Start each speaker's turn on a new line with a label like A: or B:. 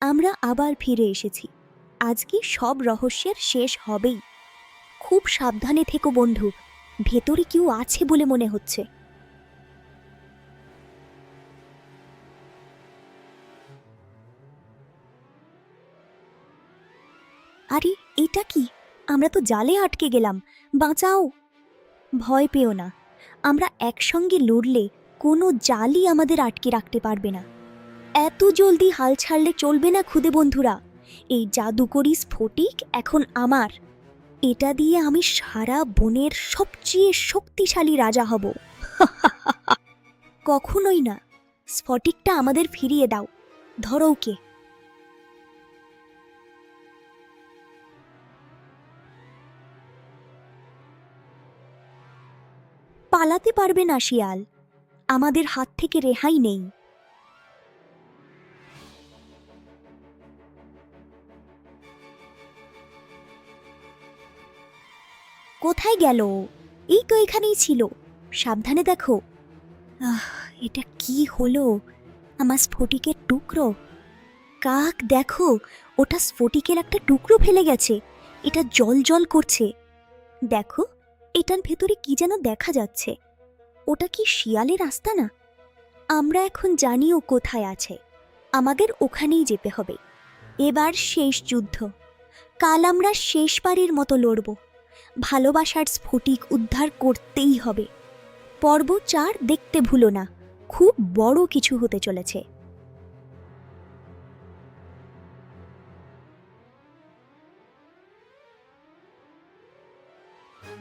A: আমরা আবার ফিরে এসেছি। আজকে সব রহস্যের শেষ হবেই। খুব সাবধানে থেকো বন্ধু, ভেতরে কেউ আছে বলে মনে হচ্ছে। আরে এটা কি? আমরা তো জালে আটকে গেলাম, বাঁচাও। ভয় পেও না, আমরা একসঙ্গে লড়লে কোনো জালই আমাদের আটকে রাখতে পারবে না। এত জলদি হাল ছাড়লে চলবে না খুদে বন্ধুরা। এই জাদুকরি স্ফটিক এখন আমার। এটা দিয়ে আমি সারা বনের সবচেয়ে শক্তিশালী রাজা হব। কখনোই না। স্ফটিকটা আমাদের ফিরিয়ে দাও। ধরো ওকে। পালাতে পারবে না শিয়াল, আমাদের হাত থেকে রেহাই নেই। কোথায় গেল? এই তো এখানেই ছিল, সাবধানে দেখো। আহ, এটা কি হলো? আমার স্ফটিকের টুকরো। কাক দেখো, ওটা স্ফটিকের একটা টুকরো ফেলে গেছে। এটা জল জল করছে। দেখো, এটার ভেতরে কি যেন দেখা যাচ্ছে। ওটা কি শিয়ালের আস্তানা? আমরা এখন জানিও কোথায় আছে। আমাদের ওখানেই যেতে হবে। এবার শেষ যুদ্ধ। কাল আমরা শেষবারের মতো লড়ব। ভালোবাসার স্ফটিক উদ্ধার করতেই হবে। পর্ব 4 দেখতে ভুলো না, খুব বড় কিছু হতে চলেছে।